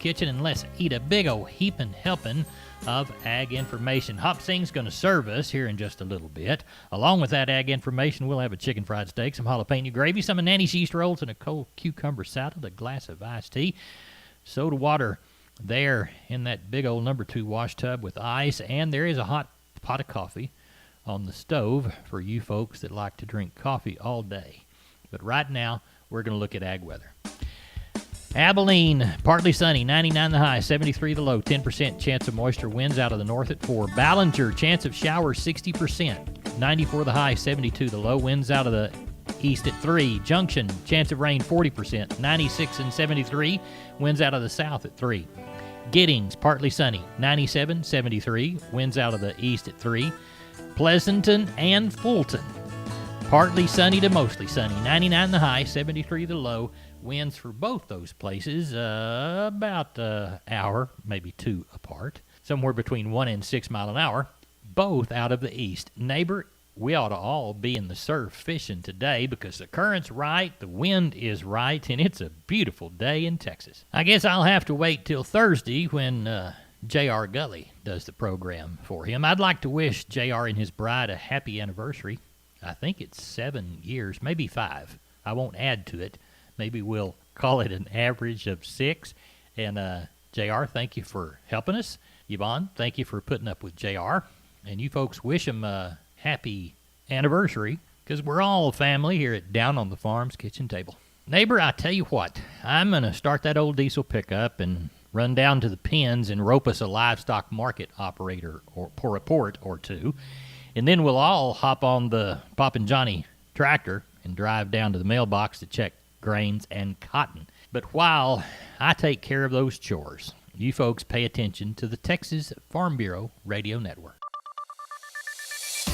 kitchen and let's eat a big old heaping helping of ag information. Hop Sing's going to serve us here in just a little bit. Along with that ag information, we'll have a chicken fried steak, some jalapeno gravy, some of Nanny's yeast rolls, and a cold cucumber salad, a glass of iced tea, soda water there in that big old number 2 wash tub with ice, and there is a hot pot of coffee on the stove for you folks that like to drink coffee all day. But right now, we're going to look at ag weather. Abilene, partly sunny, 99 the high, 73 the low, 10% chance of moisture, winds out of the north at 4. Ballinger, chance of showers, 60%, 94 the high, 72 the low, winds out of the east at 3. Junction, chance of rain, 40%, 96 and 73, winds out of the south at 3. Giddings, partly sunny, 97, 73, winds out of the east at 3. Pleasanton and Fulton, partly sunny to mostly sunny, 99 the high, 73 the low, winds for both those places about an hour, maybe 2 apart, somewhere between 1 and 6 miles an hour, both out of the east. Neighbor, we ought to all be in the surf fishing today because the current's right, the wind is right, and it's a beautiful day in Texas. I guess I'll have to wait till Thursday when J.R. Gully does the program for him. I'd like to wish J.R. and his bride a happy anniversary. I think it's 7 years, maybe 5. I won't add to it. Maybe we'll call it an average of 6. And JR, thank you for helping us. Yvonne, thank you for putting up with JR. And you folks wish him a happy anniversary because we're all family here at Down on the Farm's kitchen table. Neighbor, I tell you what, I'm going to start that old diesel pickup and run down to the pens and rope us a livestock market operator or report or two. And then we'll all hop on the Poppin' Johnny tractor and drive down to the mailbox to check grains and cotton. But while I take care of those chores, you folks pay attention to the Texas Farm Bureau Radio Network.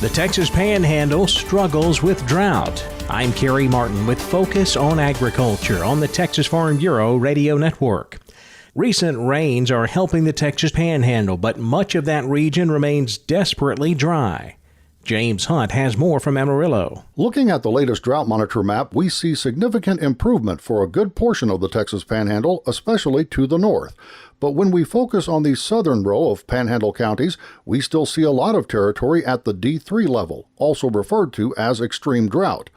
The Texas Panhandle struggles with drought. I'm Kerry Martin with Focus on Agriculture on the Texas Farm Bureau Radio Network. Recent rains are helping the Texas Panhandle, but much of that region remains desperately dry. James Hunt has more from Amarillo. Looking at the latest drought monitor map, we see significant improvement for a good portion of the Texas Panhandle, especially to the north. But when we focus on the southern row of Panhandle counties, we still see a lot of territory at the D3 level, also referred to as extreme drought.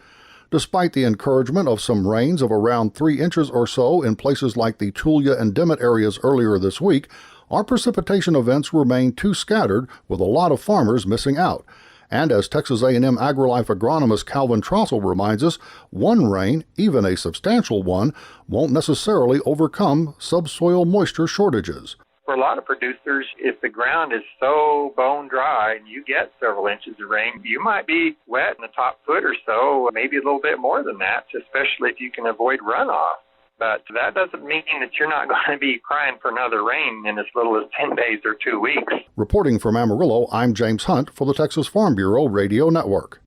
Despite the encouragement of some rains of around 3 inches or so in places like the Tulia and Dimmitt areas earlier this week, our precipitation events remain too scattered, with a lot of farmers missing out. And as Texas A&M AgriLife agronomist Calvin Trossel reminds us, one rain, even a substantial one, won't necessarily overcome subsoil moisture shortages. For a lot of producers, if the ground is so bone dry and you get several inches of rain, you might be wet in the top foot or so, maybe a little bit more than that, especially if you can avoid runoff. But that doesn't mean that you're not going to be crying for another rain in as little as 10 days or 2 weeks. Reporting from Amarillo, I'm James Hunt for the Texas Farm Bureau Radio Network.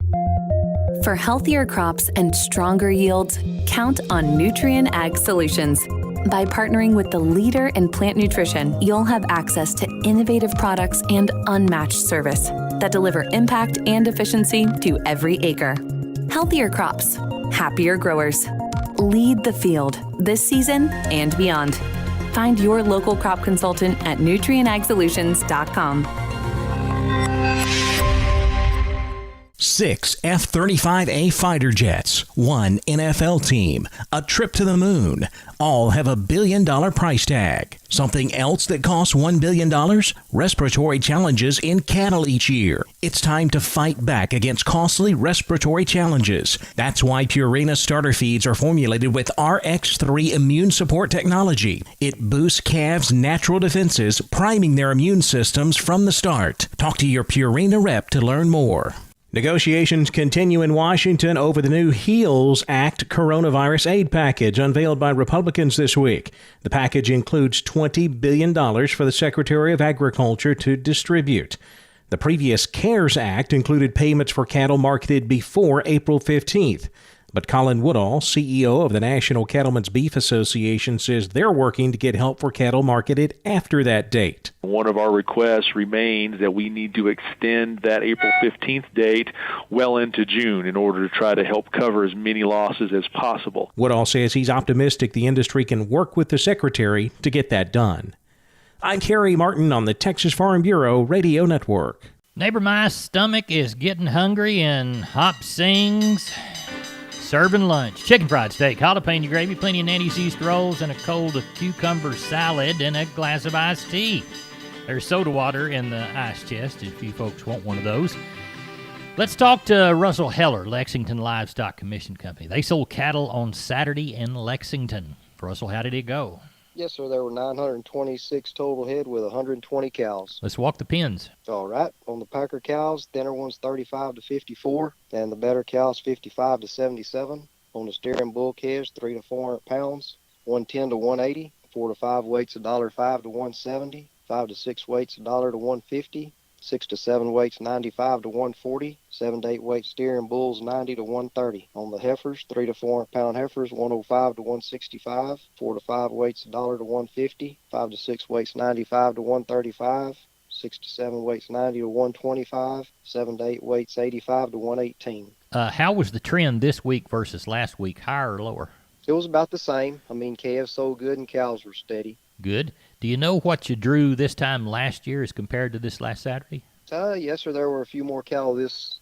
For healthier crops and stronger yields, count on Nutrien Ag Solutions. By partnering with the leader in plant nutrition, you'll have access to innovative products and unmatched service that deliver impact and efficiency to every acre. Healthier crops, happier growers. Lead the field this season and beyond. Find your local crop consultant at nutrienagsolutions.com. 6 F-35A fighter jets, 1 NFL team, a trip to the moon, all have a $1 billion price tag. Something else that costs $1 billion? Respiratory challenges in cattle each year. It's time to fight back against costly respiratory challenges. That's why Purina starter feeds are formulated with RX3 immune support technology. It boosts calves' natural defenses, priming their immune systems from the start. Talk to your Purina rep to learn more. Negotiations continue in Washington over the new HEALS Act coronavirus aid package unveiled by Republicans this week. The package includes $20 billion for the Secretary of Agriculture to distribute. The previous CARES Act included payments for cattle marketed before April 15th. But Colin Woodall, CEO of the National Cattlemen's Beef Association, says they're working to get help for cattle marketed after that date. One of our requests remains that we need to extend that April 15th date well into June in order to try to help cover as many losses as possible. Woodall says he's optimistic the industry can work with the Secretary to get that done. I'm Kerry Martin on the Texas Farm Bureau Radio Network. Neighbor, my stomach is getting hungry, and Hop Sings serving lunch. Chicken fried steak, jalapeno gravy, plenty of Nanny East rolls, and a cold cucumber salad, and a glass of iced tea. There's soda water in the ice chest if you folks want one of those. Let's talk to Russell Heller, Lexington Livestock Commission Company. They sold cattle on Saturday in Lexington. Russell, how did it go? Yes, sir. There were 926 total head with 120 cows. Let's walk the pens. All right. On the Packer cows, thinner ones 35 to 54, and the better cows 55 to 77. On the steer and bull calves, 300 to 400 pounds, 110 to 180. 4 to 5 weights $1.05 to 170. 5 to 6 weights $1 to 150. 6 to 7 weights 95 to 140. 7 to 8 weight steer and bulls 90 to 130. On the heifers, 3 to 400 pound heifers 105 to 165. 4 to 5 weights $1 to 150. 5 to 6 weights 95 to 135. 6 to 7 weights 90 to 125. 7 to 8 weights 85 to 118. How was the trend this week versus last week, higher or lower? It was about the same. I mean, calves sold good and cows were steady. Good. Do you know what you drew this time last year as compared to this last Saturday? Yes, sir. There were a few more cattle this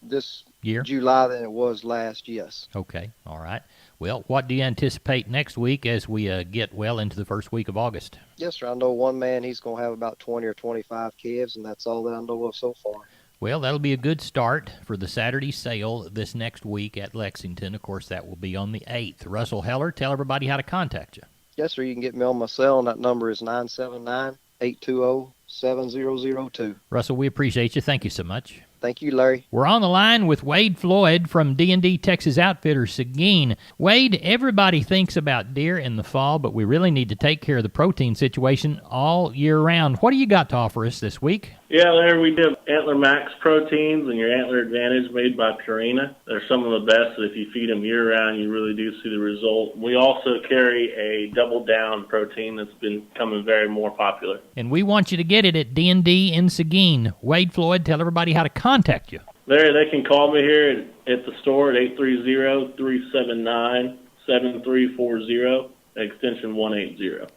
year, July, than it was last. Yes. Okay. All right. Well, what do you anticipate next week as we get well into the first week of August? Yes, sir. I know one man, he's going to have about 20 or 25 calves, and that's all that I know of so far. Well, that'll be a good start for the Saturday sale this next week at Lexington. Of course, that will be on the 8th. Russell Heller, tell everybody how to contact you. Yes, sir. You can get me on my cell, and that number is 979-820-7002. Russell, we appreciate you. Thank you so much. Thank you, Larry. We're on the line with Wade Floyd from D&D Texas Outfitters Seguin. Wade, everybody thinks about deer in the fall, but we really need to take care of the protein situation all year round. What do you got to offer us this week? Yeah, Larry, we did Antler Max proteins and your Antler Advantage made by Purina. They're some of the best that if you feed them year-round, you really do see the result. We also carry a Double Down protein that's been becoming very more popular. And we want you to get it at D&D in Seguin. Wade Floyd, tell everybody how to contact you. Larry, they can call me here at the store at 830-379-7340, extension 180.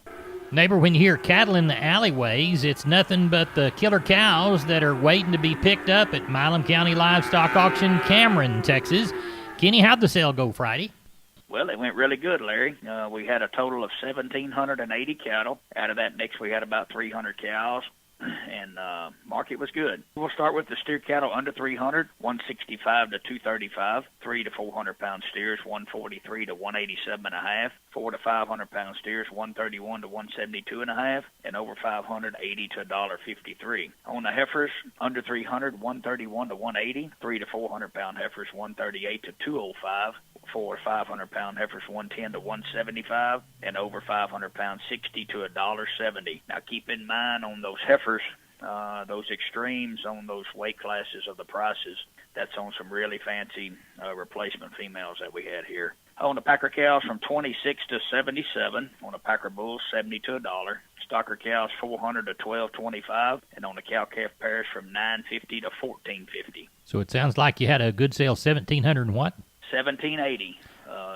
Neighbor, when you hear cattle in the alleyways, it's nothing but the killer cows that are waiting to be picked up at Milam County Livestock Auction, Cameron, Texas. Kenny, how'd the sale go Friday? Well, it went really good, Larry. We had a total of 1,780 cattle. Out of that mix, we had about 300 cows. And market was good. We'll start with the steer cattle under 300, 165 to 235, 3 to 400 pound steers, 143 to 187 and a half, 4 to 500 pound steers, 131 to 172 and a half, and over 580 to $1.53. On the heifers under 300, 131 to 180, 3 to 400 pound heifers, 138 to 205, 4 to 500 pound heifers, 110 to 175, and over 500 pounds, 60 to $1.70. Now keep in mind on those heifers, those extremes on those weight classes of the prices, that's on some really fancy replacement females that we had here. On the Packer cows from 26 to 77, on the Packer bulls 70 to $1. Stocker cows 400 to 12.25, and on the cow calf pairs from 9.50 to 14.50. So it sounds like you had a good sale, 1,700 and what? 1780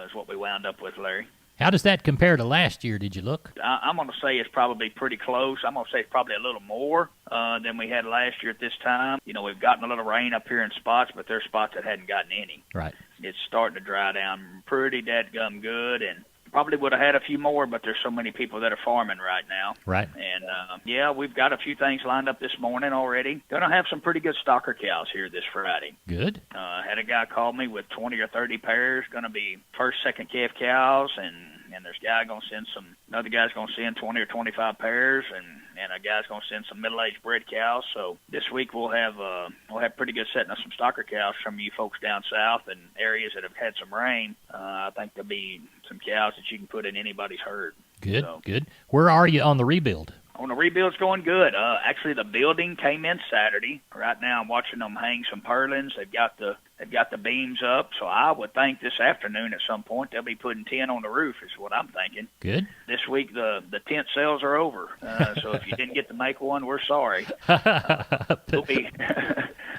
is what we wound up with, Larry. How does that compare to last year, did you look? I'm going to say it's probably pretty close. I'm going to say it's probably a little more than we had last year at this time. You know, we've gotten a little rain up here in spots, but there's spots that hadn't gotten any. Right. It's starting to dry down pretty dadgum good, and probably would have had a few more, but there's so many people that are farming right now. Right. And, yeah, we've got a few things lined up this morning already. Going to have some pretty good stocker cows here this Friday. Good. Had a guy call me with 20 or 30 pairs, going to be first, second calf cows, and there's a guy going to send some, another guy's going to send 20 or 25 pairs, and a guy's going to send some middle-aged bred cows. So this week we'll have pretty good setting of some stocker cows from you folks down south and areas that have had some rain. I think there'll be some cows that you can put in anybody's herd. Good, good. Where are you on the rebuild? On the rebuild's going good. Actually, the building came in Saturday. Right now, I'm watching them hang some purlins. They've They've got the beams up, so I would think this afternoon at some point they'll be putting 10 on the roof is what I'm thinking. Good. This week the tent sales are over, so if you didn't get to make one, we're sorry.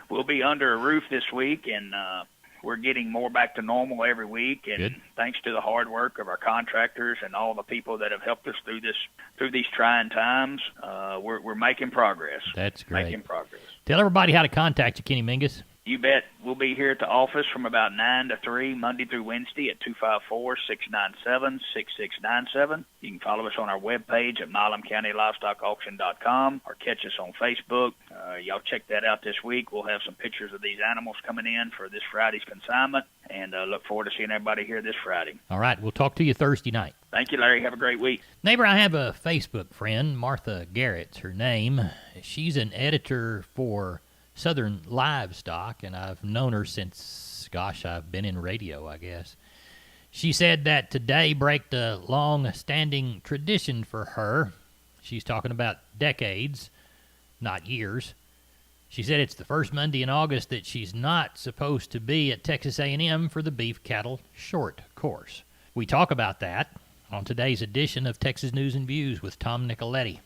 We'll be under a roof this week, and we're getting more back to normal every week. And Good. Thanks to the hard work of our contractors and all the people that have helped us through these trying times, we're making progress. That's great. Making progress. Tell everybody how to contact you, Kenny Mingus. You bet. We'll be here at the office from about 9 to 3, Monday through Wednesday at 254-697-6697. You can follow us on our webpage at milamcountylivestockauction.com or catch us on Facebook. Y'all check that out this week. We'll have some pictures of these animals coming in for this Friday's consignment, and look forward to seeing everybody here this Friday. All right. We'll talk to you Thursday night. Thank you, Larry. Have a great week. Neighbor, I have a Facebook friend, Martha Garrett's her name. She's an editor for Southern Livestock, and I've known her since, I've been in radio, I guess. She said that today braked a long-standing tradition for her. She's talking about decades, not years. She said it's the first Monday in August that she's not supposed to be at Texas A&M for the Beef Cattle Short Course. We talk about that on today's edition of Texas News and Views with Tom Nicoletti.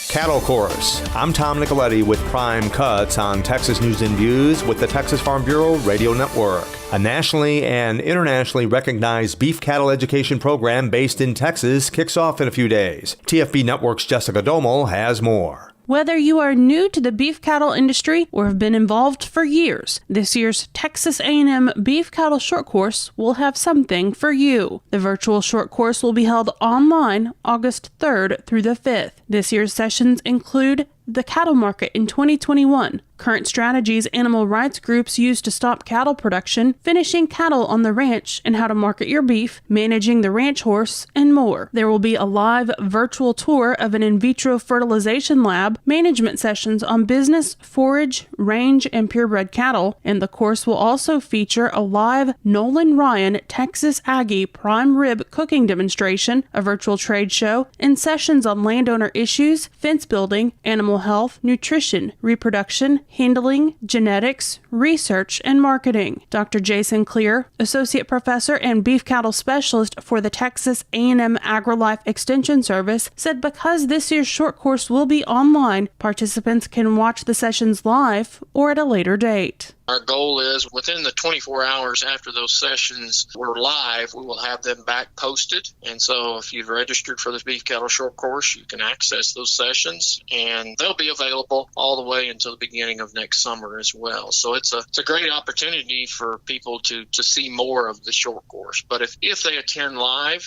Cattle Course. I'm Tom Nicoletti with Prime Cuts on Texas News and Views with the Texas Farm Bureau Radio Network. A nationally and internationally recognized beef cattle education program based in Texas kicks off in a few days. TFB Network's Jessica Domel has more. Whether you are new to the beef cattle industry or have been involved for years, this year's Texas A&M Beef Cattle Short Course will have something for you. The virtual short course will be held online August 3rd through the 5th. This year's sessions include the cattle market in 2021, current strategies animal rights groups use to stop cattle production, finishing cattle on the ranch and how to market your beef, managing the ranch horse, and more. There will be a live virtual tour of an in vitro fertilization lab, management sessions on business, forage, range, and purebred cattle, and the course will also feature a live Nolan Ryan Texas Aggie prime rib cooking demonstration, a virtual trade show, and sessions on landowner issues, fence building, animal health, nutrition, reproduction, handling, genetics, research, and marketing. Dr. Jason Clear, Associate Professor and Beef Cattle Specialist for the Texas A&M AgriLife Extension Service, said because this year's short course will be online, participants can watch the sessions live or at a later date. Our goal is within the 24 hours after those sessions were live, we will have them back posted. And so if you've registered for the Beef Cattle Short Course, you can access those sessions, and they'll be available all the way until the beginning of next summer as well. So it's a great opportunity for people to see more of the short course. But if they attend live,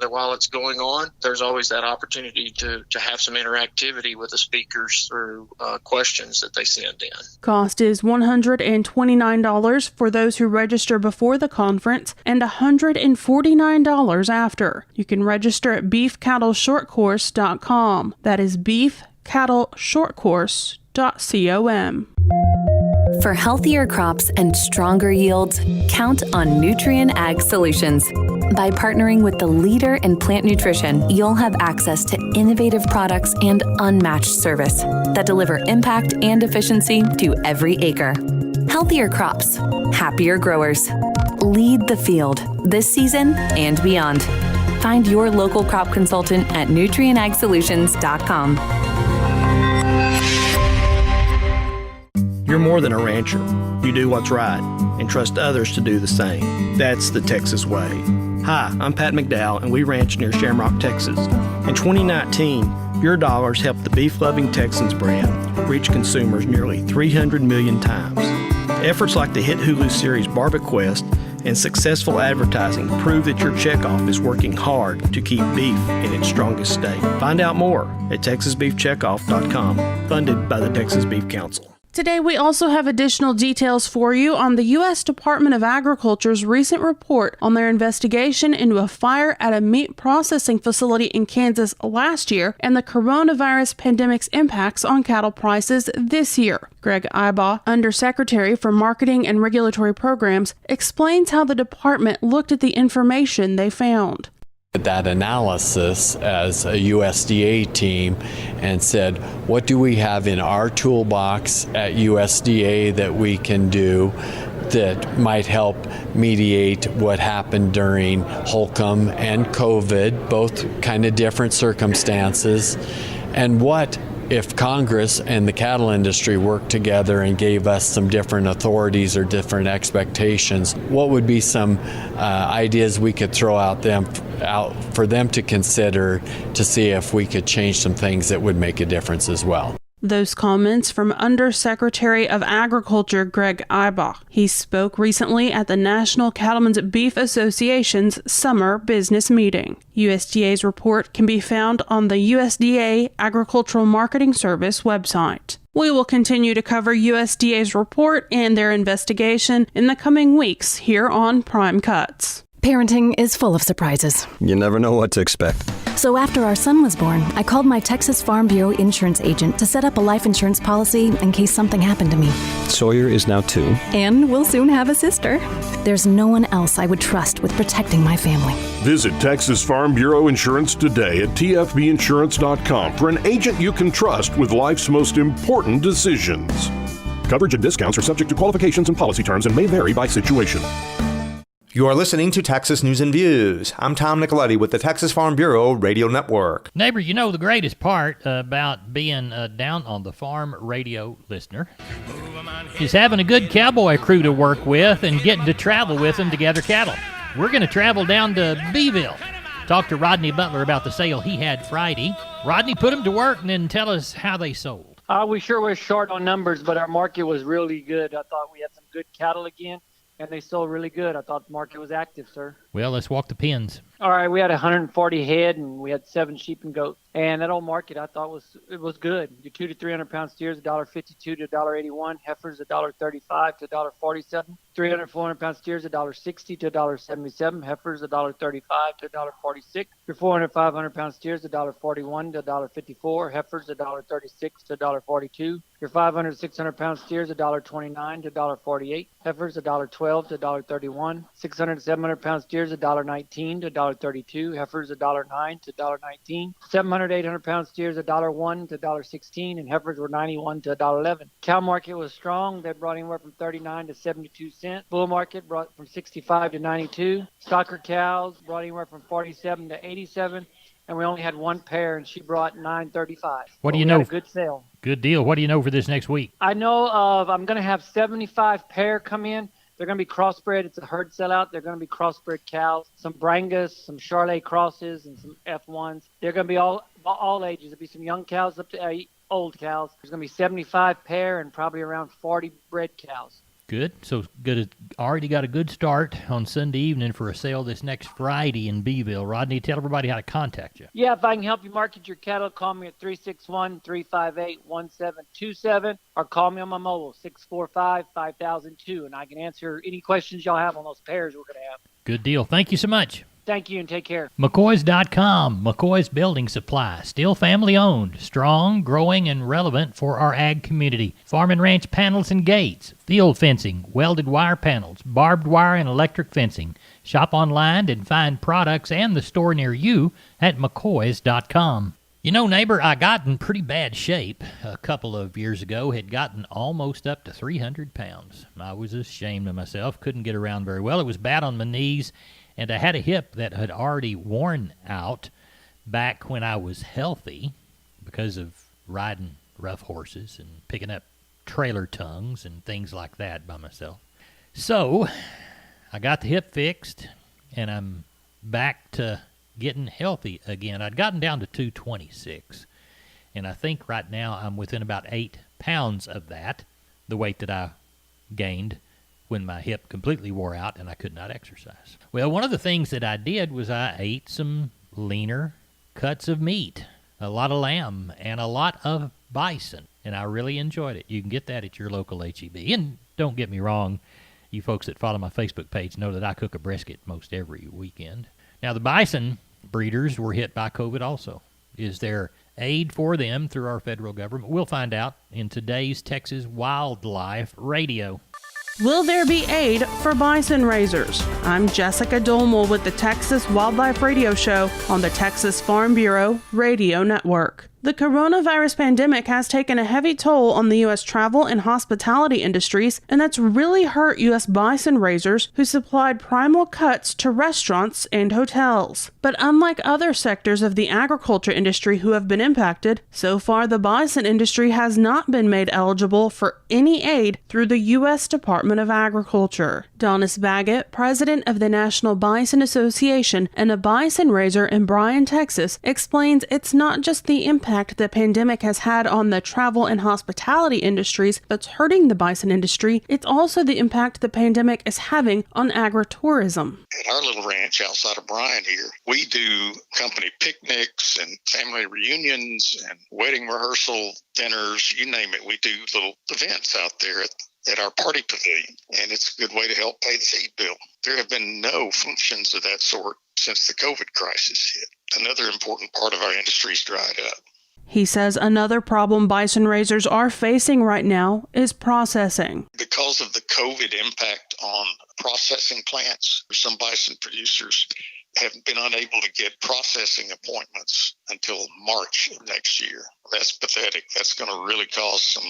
while it's going on, there's always that opportunity to have some interactivity with the speakers through questions that they send in. Cost is $129 for those who register before the conference and $149 after. You can register at beefcattleshortcourse.com. That is beefcattleshortcourse.com. For healthier crops and stronger yields, count on Nutrien Ag Solutions. By partnering with the leader in plant nutrition, you'll have access to innovative products and unmatched service that deliver impact and efficiency to every acre. Healthier crops, happier growers. Lead the field this season and beyond. Find your local crop consultant at nutrienagsolutions.com. You're more than a rancher. You do what's right and trust others to do the same. That's the Texas way. Hi, I'm Pat McDowell, and we ranch near Shamrock, Texas. In 2019, your dollars helped the beef-loving Texans brand reach consumers nearly 300 million times. Efforts like the hit Hulu series BarbieQuest and successful advertising prove that your checkoff is working hard to keep beef in its strongest state. Find out more at TexasBeefCheckoff.com, funded by the Texas Beef Council. Today, we also have additional details for you on the U.S. Department of Agriculture's recent report on their investigation into a fire at a meat processing facility in Kansas last year and the coronavirus pandemic's impacts on cattle prices this year. Greg Ibaugh, Undersecretary for Marketing and Regulatory Programs, explains how the department looked at the information they found. That analysis as a USDA team and said, what do we have in our toolbox at USDA that we can do that might help mediate what happened during Holcomb and COVID, both kind of different circumstances. And what if Congress and the cattle industry worked together and gave us some different authorities or different expectations? What would be some ideas we could throw out for them to consider to see if we could change some things that would make a difference as well? Those comments from Undersecretary of Agriculture Greg Eibach. He spoke recently at the National Cattlemen's Beef Association's summer business meeting. USDA's report can be found on the USDA Agricultural Marketing Service website. We will continue to cover USDA's report and their investigation in the coming weeks here on Prime Cuts. Parenting is full of surprises. You never know what to expect. So after our son was born, I called my Texas Farm Bureau insurance agent to set up a life insurance policy in case something happened to me. Sawyer is now 2. And we'll soon have a sister. There's no one else I would trust with protecting my family. Visit Texas Farm Bureau Insurance today at tfbinsurance.com for an agent you can trust with life's most important decisions. Coverage and discounts are subject to qualifications and policy terms and may vary by situation. You are listening to Texas News and Views. I'm Tom Nicoletti with the Texas Farm Bureau Radio Network. Neighbor, you know the greatest part about being down on the farm radio listener is having a good cowboy crew to work with and getting to travel with them to gather cattle. We're going to travel down to Beeville. Talk to Rodney Butler about the sale he had Friday. Rodney, put them to work and then tell us how they sold. We sure were short on numbers, but our market was really good. I thought we had some good cattle again. And they sold really good. I thought the market was active, sir. Well, let's walk the pens. All right, we had 140 head, and we had 7 sheep and goats. And that old market, I thought was good. Your 200 to 300 pound steers, $1.52 to $1.81. Heifers, $1.35 to $1.47. 300, 400 pound steers, $1.60 to $1.77. Heifers, $1.35 to $1.46. Your 400, 500 pound steers, $1.41 to $1.54. Heifers, $1.36 to $1.42. Your 500, 600 pound steers, $1.29 to $1.48. Heifers, $1.12 to $1.31. 600, 700 pound steers, $1.19 to $1.32. Heifers, $1.09 to $1.19. 700, 800 pound steers, $1.01 to $1.16. And heifers were $91 to $1.11. Cow market was strong. They brought anywhere from 39 to 72 cents. Bull market brought from 65 to 92. Stocker cows brought anywhere from 47 to 87. And we only had one pair, and she brought $9.35. What do you know? Had a good sale. Good deal. What do you know for this next week? I know I'm going to have 75 pair come in. They're going to be crossbred. It's a herd sellout. They're going to be crossbred cows, some Brangus, some Charolais crosses, and some F1s. They're going to be all ages. There'll be some young cows up to old cows. There's going to be 75 pair and probably around 40 bred cows. Good. So good. Already got a good start on Sunday evening for a sale this next Friday in Beeville. Rodney, tell everybody how to contact you. Yeah, if I can help you market your cattle, call me at 361-358-1727 or call me on my mobile, 645-5002, and I can answer any questions y'all have on those pairs we're going to have. Good deal. Thank you so much. Thank you and take care. McCoys.com, McCoy's Building Supply, still family owned, strong, growing, and relevant for our ag community. Farm and ranch panels and gates, field fencing, welded wire panels, barbed wire and electric fencing. Shop online and find products and the store near you at McCoys.com. You know, neighbor, I got in pretty bad shape a couple of years ago, had gotten almost up to 300 pounds. I was ashamed of myself, couldn't get around very well. It was bad on my knees. And I had a hip that had already worn out back when I was healthy because of riding rough horses and picking up trailer tongues and things like that by myself. So I got the hip fixed, and I'm back to getting healthy again. I'd gotten down to 226, and I think right now I'm within about 8 pounds of that, the weight that I gained when my hip completely wore out and I could not exercise. Well, one of the things that I did was I ate some leaner cuts of meat, a lot of lamb, and a lot of bison, and I really enjoyed it. You can get that at your local HEB. And don't get me wrong, you folks that follow my Facebook page know that I cook a brisket most every weekend. Now, the bison breeders were hit by COVID also. Is there aid for them through our federal government? We'll find out in today's Texas Wildlife Radio. Will there be aid for bison raisers? I'm Jessica Dolmel with the Texas Wildlife Radio Show on the Texas Farm Bureau Radio Network. The coronavirus pandemic has taken a heavy toll on the U.S. travel and hospitality industries, and that's really hurt U.S. bison raisers who supplied primal cuts to restaurants and hotels. But unlike other sectors of the agriculture industry who have been impacted, so far the bison industry has not been made eligible for any aid through the U.S. Department of Agriculture. Donis Baggett, president of the National Bison Association and a bison raiser in Bryan, Texas, explains it's not just the impact the pandemic has had on the travel and hospitality industries that's hurting the bison industry, it's also the impact the pandemic is having on agritourism. At our little ranch outside of Bryan here, we do company picnics and family reunions and wedding rehearsal dinners, you name it. We do little events out there at our party pavilion, and it's a good way to help pay the feed bill. There have been no functions of that sort since the COVID crisis hit. Another important part of our industry's dried up. He says another problem bison raisers are facing right now is processing. Because of the COVID impact on processing plants, some bison producers have been unable to get processing appointments until March of next year. That's pathetic. That's going to really cause some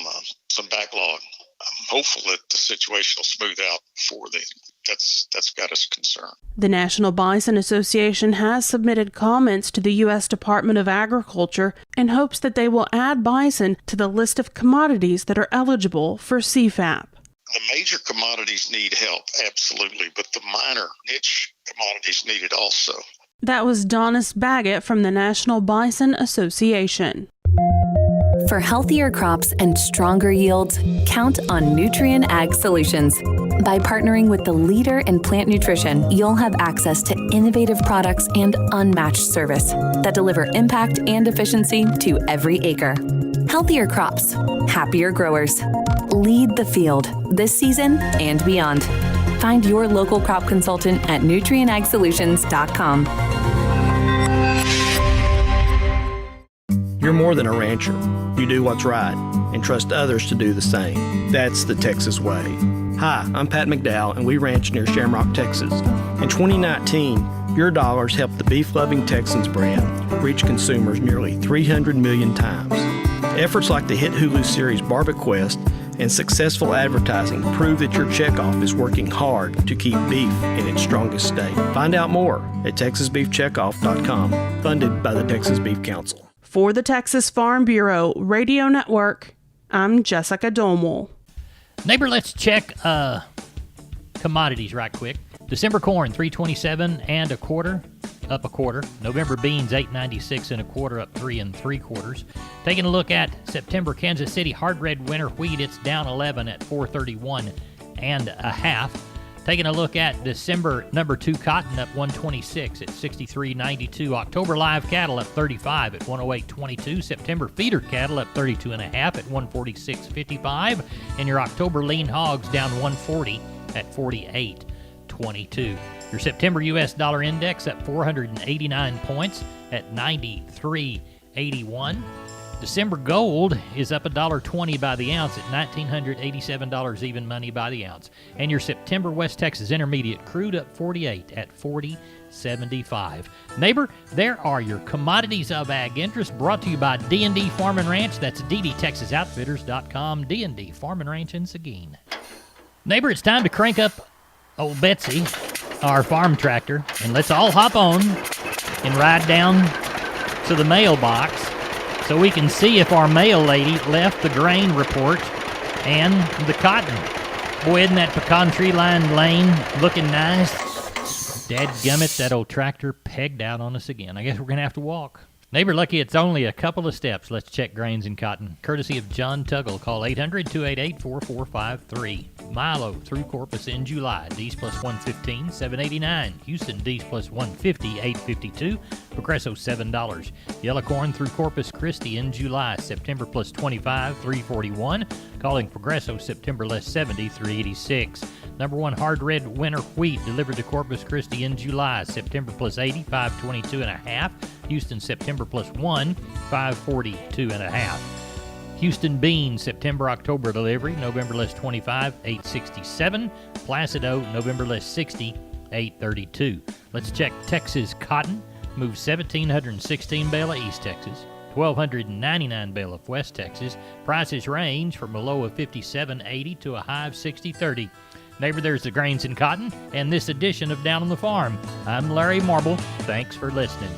backlog. I'm hopeful that the situation will smooth out before then. That's got us concerned. The National Bison Association has submitted comments to the U.S. Department of Agriculture in hopes that they will add bison to the list of commodities that are eligible for CFAP. The major commodities need help, absolutely, but the minor niche commodities need it also. That was Donis Baggett from the National Bison Association. For healthier crops and stronger yields, count on Nutrien Ag Solutions. By partnering with the leader in plant nutrition, you'll have access to innovative products and unmatched service that deliver impact and efficiency to every acre. Healthier crops, happier growers. Lead the field this season and beyond. Find your local crop consultant at nutrienagsolutions.com. You're more than a rancher. You do what's right and trust others to do the same. That's the Texas way. Hi, I'm Pat McDowell, and we ranch near Shamrock, Texas. In 2019, your dollars helped the beef-loving Texans brand reach consumers nearly 300 million times. Efforts like the hit Hulu series BarbecQuest and successful advertising prove that your checkoff is working hard to keep beef in its strongest state. Find out more at TexasBeefCheckoff.com, funded by the Texas Beef Council. For the Texas Farm Bureau Radio Network, I'm Jessica Domel. Neighbor, let's check commodities right quick. December corn, $3.27 and a quarter, up a quarter. November beans, $8.96 and a quarter, up 3 3/4. Taking a look at September Kansas City hard red winter wheat, it's down 11 at $4.31 and a half. Taking a look at December number 2 cotton, up 126 at 63.92. October live cattle up 35 at 108.22. September feeder cattle up 32 and a half at 146.55. And your October lean hogs down 140 at 48.22. Your September U.S. dollar index up 489 points at 93.81. December gold is up $1.20 by the ounce at $1,987 even money by the ounce. And your September West Texas Intermediate crude up 48 at 40.75. Neighbor, there are your commodities of ag interest brought to you by D&D Farm and Ranch. That's ddtexasoutfitters.com. D&D Farm and Ranch in Seguin. Neighbor, it's time to crank up old Betsy, our farm tractor, and let's all hop on and ride down to the mailbox so we can see if our mail lady left the grain report and the cotton. Boy, isn't that pecan tree-lined lane looking nice? Dadgummit, that old tractor pegged out on us again. I guess we're going to have to walk. Neighbor, lucky it's only a couple of steps. Let's check grains and cotton. Courtesy of John Tuggle. Call 800-288-4453. Milo through Corpus in July. D's plus 115, $7.89. Houston, D's plus 150, $8.52. Progresso, $7. Yellow corn through Corpus Christi in July. September plus 25, $3.41. Calling Progresso, September less 70, $3.86. Number 1 hard red winter wheat delivered to Corpus Christi in July. September plus 80, $5.22 and a half. Houston, September plus 1, $5.42 and a half. Houston beans, September, October delivery, November less 25, $8.67. Placido, November less 60, $8.32. Let's check Texas cotton. Moved 1,716 bale of East Texas. $1,299 bale of West Texas. Prices range from a low of $57.80 to a high of $60.30. Neighbor, there's the grains and cotton, and this edition of Down on the Farm. I'm Larry Marble. Thanks for listening.